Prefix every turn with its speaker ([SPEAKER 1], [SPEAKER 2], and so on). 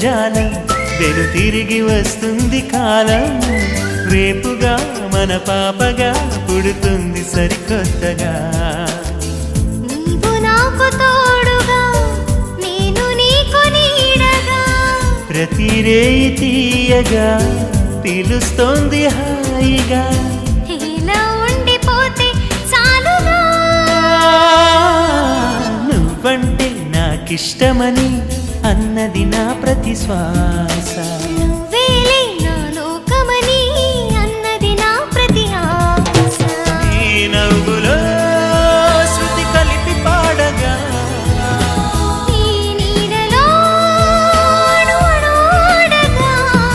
[SPEAKER 1] జాలం వెను తిరిగి వస్తుంది కాలం రేపుగా మన పాపగా పుడుతుంది సరికొత్తగా
[SPEAKER 2] నీవు నాకు తోడుగా నేను నీకు నీడగా
[SPEAKER 1] ప్రతి రేయి తీయగా పిలుస్తోంది హాయిగా
[SPEAKER 2] ఇలా ఉండిపోతే చాలుగా
[SPEAKER 1] నువ్వంటే నాకిష్టమని అన్నది నా ప్రతి శ్వాస